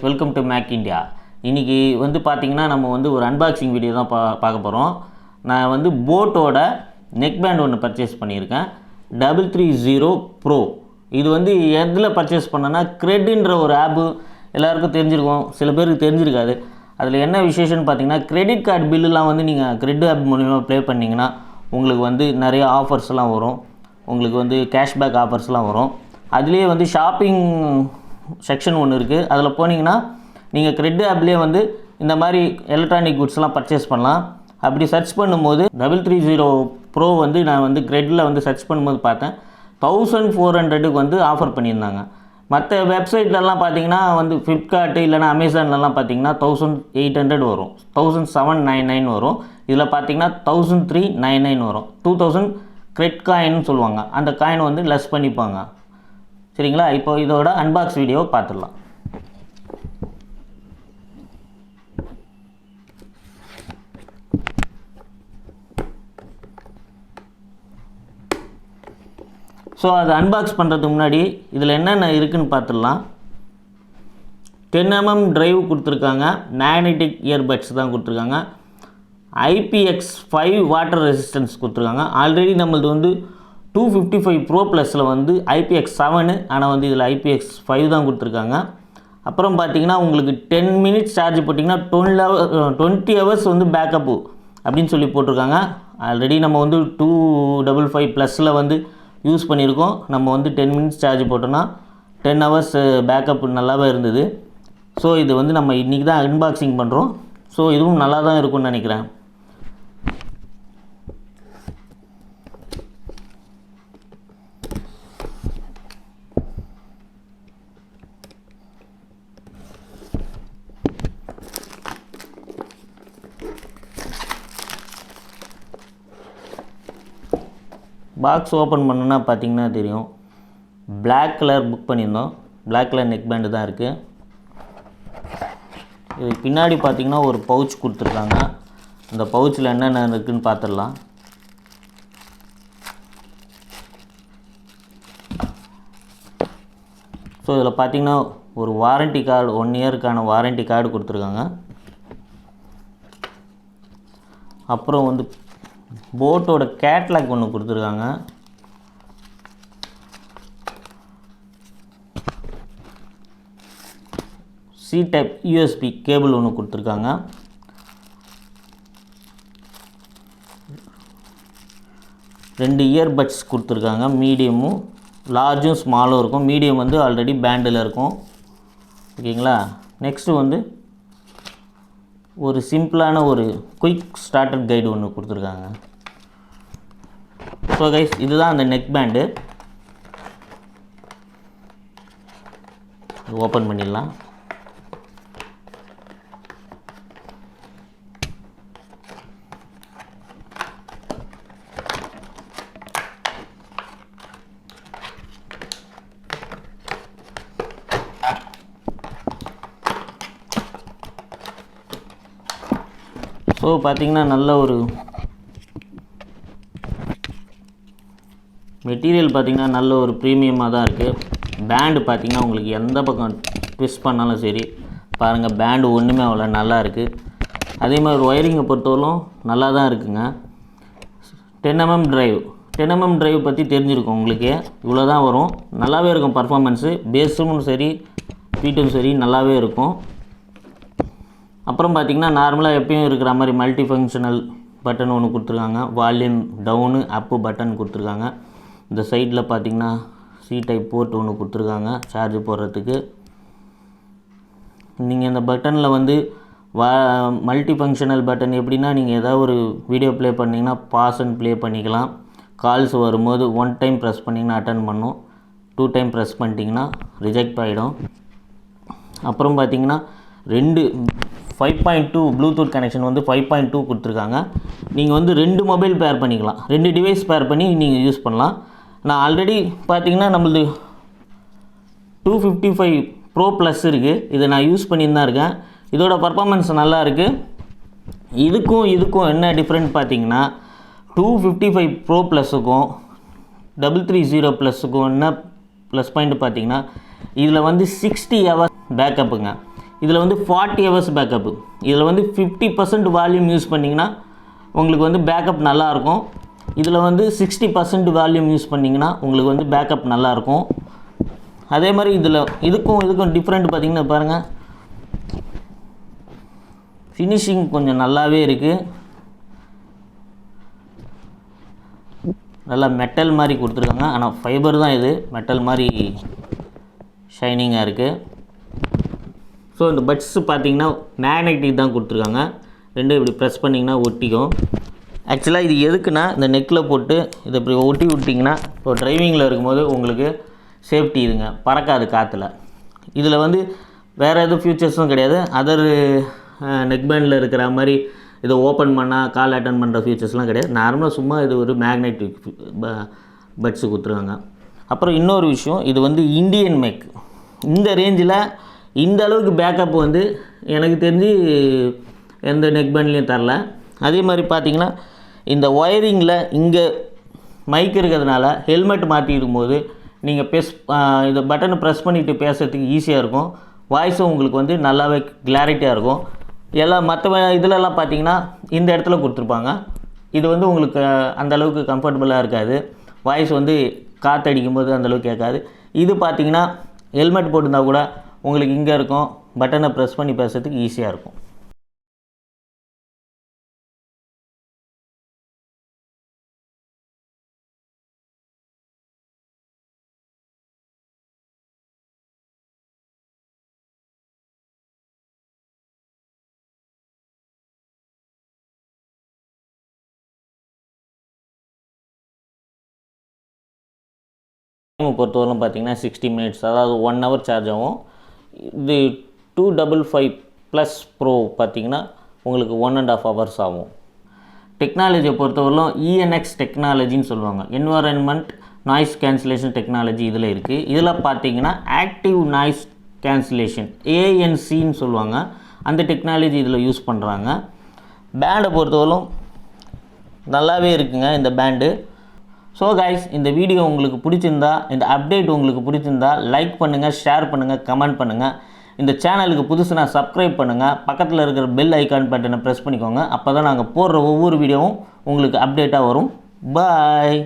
Welcome to make India. இன்றைக்கி வந்து பார்த்திங்கன்னா நம்ம வந்து ஒரு அன்பாக்சிங் வீடியோ தான் பார்க்க போகிறோம். நான் வந்து போட்டோட நெக் பேண்ட் ஒன்று பர்ச்சேஸ் பண்ணியிருக்கேன், 330 ப்ரோ. இது வந்து எதில் பர்ச்சேஸ் பண்ணேன்னா கிரெட்ன்ற ஒரு ஆப்பு எல்லாருக்கும் தெரிஞ்சிருக்கும், சில பேருக்கு தெரிஞ்சிருக்காது. அதில் என்ன விசேஷம்னு பார்த்தீங்கன்னா, கிரெடிட் கார்டு பில்லுலாம் வந்து நீங்கள் கிரெட் ஆப் மூலிமா ப்ளே பண்ணிங்கன்னா உங்களுக்கு வந்து நிறைய ஆஃபர்ஸ்லாம் வரும், உங்களுக்கு வந்து கேஷ்பேக் ஆஃபர்ஸ்லாம் வரும். அதுலேயே வந்து ஷாப்பிங் செக்ஷன் ஒன்று இருக்குது. அதில் போனீங்கன்னா நீங்கள் கிரெட் ஆப்லேயே வந்து இந்த மாதிரி எலக்ட்ரானிக் குட்ஸ்லாம் பர்ச்சேஸ் பண்ணலாம். அப்படி சர்ச் பண்ணும்போது 330 ப்ரோ வந்து நான் வந்து கிரெட்டில் வந்து சர்ச் பண்ணும்போது பார்த்தேன் 1400க்கு வந்து ஆஃபர் பண்ணியிருந்தாங்க. மற்ற வெப்சைட்லலாம் பார்த்தீங்கன்னா வந்து ஃப்ளிப்கார்ட்டு இல்லைனா அமேசான்லலாம் பார்த்தீங்கன்னா 1800 வரும், 1799 வரும். இதில் பார்த்தீங்கன்னா 1399 வரும். 2000 கிரெட் காயின்னு சொல்லுவாங்க, அந்த காயின் வந்து லெஸ் பண்ணிப்பாங்க. சரிங்களா? இப்போ இதோட அன்பாக்ஸ் வீடியோவை பார்த்துடலாம். ஸோ அது அன்பாக்ஸ் பண்ணுறதுக்கு முன்னாடி இதில் என்னென்ன இருக்குதுன்னு பார்த்துடலாம். 10mm டிரைவ் கொடுத்துருக்காங்க, மேக்னெட்டிக் இயர்பட்ஸ் தான் கொடுத்துருக்காங்க, IPX5 வாட்டர் ரெசிஸ்டன்ஸ் கொடுத்துருக்காங்க. ஆல்ரெடி நம்மளது வந்து 255 ப்ரோ ப்ளஸில் வந்து IPX7, ஆனால் வந்து இதில் IPX5 தான் கொடுத்துருக்காங்க. அப்புறம் பார்த்தீங்கன்னா உங்களுக்கு 10 மினிட்ஸ் சார்ஜ் போட்டிங்கன்னா 20 ஹவர்ஸ் வந்து பேக்கப்பு அப்படின்னு சொல்லி போட்டிருக்காங்க. ஆல்ரெடி நம்ம வந்து 255 ப்ளஸில் வந்து யூஸ் பண்ணியிருக்கோம். நம்ம வந்து 10 மினிட்ஸ் சார்ஜ் போட்டோன்னா 10 ஹவர்ஸ் பேக்கப் நல்லாவே இருந்தது. ஸோ இது வந்து நம்ம இன்றைக்கி தான் அன்பாக்சிங் பண்ணுறோம். ஸோ இதுவும் நல்லா தான் இருக்கும்னு நினைக்கிறேன். பாக்ஸ் ஓப்பன் பண்ணுன்னா பார்த்தீங்கன்னா தெரியும், பிளாக் கலர் புக் பண்ணியிருந்தோம், பிளாக் கலர் நெக் பேண்டு தான் இருக்குது. இது பின்னாடி பார்த்தீங்கன்னா ஒரு பவுச் கொடுத்துருக்காங்க. அந்த பவுச்சில் என்னென்ன இருக்குதுன்னு பார்த்துடலாம். ஸோ இதில் பார்த்தீங்கன்னா ஒரு வாரண்ட்டி கார்டு, 1 இயருக்கான வாரண்ட்டி கார்டு கொடுத்துருக்காங்க. அப்புறம் வந்து போட்டோட கேட்லாக் ஒன்று கொடுத்துருக்காங்க. C டைப் USB கேபிள் ஒன்று கொடுத்துருக்காங்க. ரெண்டு இயர்பட்ஸ் கொடுத்துருக்காங்க, மீடியமும் லார்ஜும் ஸ்மாலும் இருக்கும். மீடியம் வந்து ஆல்ரெடி பேண்டில் இருக்கும். ஓகேங்களா? நெக்ஸ்ட்டு வந்து ஒரு சிம்பிளான ஒரு குயிக் ஸ்டார்டர் கைடு ஒன்று கொடுத்துருக்காங்க. ஸோ கைஸ், இதுதான் அந்த நெக் பேண்டு. ஓப்பன் பண்ணிடலாம். ஸோ பார்த்திங்கன்னா நல்ல ஒரு மெட்டீரியல், பார்த்திங்கன்னா நல்ல ஒரு ப்ரீமியமாக தான் இருக்குது. பேண்டு பார்த்திங்கன்னா உங்களுக்கு எந்த பக்கம் ட்விஸ்ட் பண்ணாலும் சரி, பாருங்கள் பேண்டு ஒன்றுமே அவ்வளோ நல்லா இருக்குது. அதே மாதிரி ஒயரிங்கை பொறுத்தவரைக்கும் நல்லா தான் இருக்குங்க. 10mm டிரைவ், 10mm டிரைவ் பற்றி தெரிஞ்சிருக்கும் உங்களுக்கு, இவ்வளோ தான் வரும். நல்லாவே இருக்கும் பர்ஃபார்மன்ஸு, பேஸும் சரி பீட்டும் சரி நல்லாவே இருக்கும். அப்புறம் பார்த்திங்கன்னா நார்மலாக எப்பயும் இருக்கிற மாதிரி மல்டி ஃபங்க்ஷனல் பட்டன் ஒன்று கொடுத்துருக்காங்க, வால்யூம் டவுனு அப்பு பட்டன் கொடுத்துருக்காங்க. இந்த சைடில் பார்த்திங்கன்னா C டைப் போர்ட் ஒன்று கொடுத்துருக்காங்க சார்ஜ் போடுறதுக்கு. நீங்கள் இந்த பட்டனில் வந்து மல்டி ஃபங்க்ஷனல் பட்டன் எப்படின்னா, நீங்கள் ஏதாவது ஒரு வீடியோ ப்ளே பண்ணிங்கன்னா பாஸ் அண்ட் ப்ளே பண்ணிக்கலாம். கால்ஸ் வரும்போது 1 டைம் ப்ரெஸ் பண்ணிங்கன்னா அட்டன் பண்ணும், 2 டைம் ப்ரெஸ் பண்ணிட்டீங்கன்னா ரிஜெக்ட் ஆகிடும். அப்புறம் பார்த்திங்கன்னா 5.2 ப்ளூடூத் கனெக்ஷன் வந்து 5.2 கொடுத்துருக்காங்க. நீங்கள் வந்து 2 மொபைல் பேர் பண்ணிக்கலாம், 2 டிவைஸ் பேர் பண்ணி நீங்கள் யூஸ் பண்ணலாம். நான் ஆல்ரெடி பார்த்தீங்கன்னா நம்மளது 255 ப்ரோ ப்ளஸ் இருக்குது, இதை நான் யூஸ் பண்ணின்னு தான் இருக்கேன். இதோட பர்ஃபார்மன்ஸ் நல்லா இருக்குது. இதுக்கும் என்ன டிஃப்ரெண்ட் பார்த்தீங்கன்னா, 255 ப்ரோ ப்ளஸுக்கும் 330 ப்ளஸுக்கும் என்ன ப்ளஸ் பாயிண்ட் பார்த்தீங்கன்னா, இதில் வந்து 60 ஹவர்ஸ் பேக்கப்புங்க. இதில் வந்து 40 ஹவர்ஸ் பேக்கப்பு. இதில் வந்து 50% வால்யூம் யூஸ் பண்ணிங்கன்னா உங்களுக்கு வந்து பேக்கப் நல்லாயிருக்கும். இதில் வந்து 60% வால்யூம் யூஸ் பண்ணிங்கன்னா உங்களுக்கு வந்து பேக்கப் நல்லாயிருக்கும். அதே மாதிரி இதுக்கும் டிஃப்ரெண்ட் பார்த்திங்கன்னா பாருங்கள், ஃபினிஷிங் கொஞ்சம் நல்லாவே இருக்குது. நல்லா மெட்டல் மாதிரி கொடுத்துருக்காங்க. ஆனால் ஃபைபர் தான் இது, மெட்டல் மாதிரி ஷைனிங்காக இருக்குது. ஸோ இந்த பட்ஸ் பார்த்திங்கன்னா மேக்னெட்டிக் தான் கொடுத்துருக்காங்க. ரெண்டும் இப்படி ப்ரெஸ் பண்ணிங்கன்னா ஒட்டிக்கும். ஆக்சுவலாக இது எதுக்குன்னா இந்த நெக்கில் போட்டு இதை இப்படி ஒட்டி விட்டிங்கன்னா இப்போ டிரைவிங்கில் இருக்கும்போது உங்களுக்கு சேஃப்டி இதுங்க, பறக்காது காற்றுல. இதில் வந்து வேறு எதுவும் ஃபியூச்சர்ஸும் கிடையாது. அதர் நெக்பேண்டில் இருக்கிற மாதிரி இதை ஓப்பன் பண்ணால் கால் அட்டன் பண்ணுற ஃபியூச்சர்ஸ்லாம் கிடையாது. நார்மலாக சும்மா இது ஒரு மேக்னெட்டிக் பட்ஸு கொடுத்துருக்காங்க. அப்புறம் இன்னொரு விஷயம், இது வந்து இந்தியன் மேக். இந்த ரேஞ்சில் இந்த அளவுக்கு பேக்கப் வந்து எனக்கு தெரிஞ்சு எந்த நெக்பேண்ட்லேயும் தரல. அதே மாதிரி பார்த்திங்கன்னா இந்த ஒயரிங்கில் இங்கே மைக் இருக்கிறதுனால ஹெல்மெட் மாட்டிடும் போது நீங்கள் இந்த பட்டனை ப்ரெஸ் பண்ணிவிட்டு பேசுகிறதுக்கு ஈஸியாக இருக்கும். வாய்ஸும் உங்களுக்கு வந்து நல்லாவே கிளாரிட்டியாக இருக்கும். எல்லாம் மற்ற இதிலெல்லாம் பார்த்திங்கன்னா இந்த இடத்துல கொடுத்துருப்பாங்க. இது வந்து உங்களுக்கு அந்தளவுக்கு கம்ஃபர்டபுளாக இருக்காது. வாய்ஸ் வந்து காற்றடிக்கும் போது அந்தளவுக்கு கேட்காது. இது பார்த்திங்கன்னா ஹெல்மெட் போட்டிருந்தா கூட உங்களுக்கு இங்கே இருக்கும், பட்டனை ப்ரெஸ் பண்ணி பேசுகிறதுக்கு ஈஸியாக இருக்கும். பொறுத்தவரைக்கும் பார்த்திங்கன்னா 60 மினிட்ஸ், அதாவது 1 ஹவர் சார்ஜ் ஆகும். இது 255 ப்ளஸ் ப்ரோ பார்த்திங்கன்னா உங்களுக்கு 1.5 ஹவர்ஸ் ஆகும். டெக்னாலஜியை பொறுத்தவரைக்கும் ENX டெக்னாலஜின்னு சொல்லுவாங்க, என்வரான்மெண்ட் நாய்ஸ் கேன்சலேஷன் டெக்னாலஜி இதில் இருக்குது. இதில் பார்த்திங்கன்னா ஆக்டிவ் நாய்ஸ் கேன்சலேஷன் ANCன்னு சொல்லுவாங்க, அந்த டெக்னாலஜி இதில் யூஸ் பண்ணுறாங்க. பேண்டை பொறுத்தவரைக்கும் நல்லாவே இருக்குங்க இந்த பேண்டு. ஸோ கைஸ், இந்த வீடியோ உங்களுக்கு பிடிச்சிருந்தா, இந்த அப்டேட் உங்களுக்கு பிடிச்சிருந்தா லைக் பண்ணுங்கள், ஷேர் பண்ணுங்கள், கமெண்ட் பண்ணுங்கள். இந்த சேனலுக்கு புதுசுனா சப்ஸ்கிரைப் பண்ணுங்கள். பக்கத்தில் இருக்கிற பெல் ஐக்கான் பட்டனை ப்ரெஸ் பண்ணிக்கோங்க. அப்போ தான் நாங்கள் போடுற ஒவ்வொரு வீடியோவும் உங்களுக்கு அப்டேட்டாக வரும். பாய்.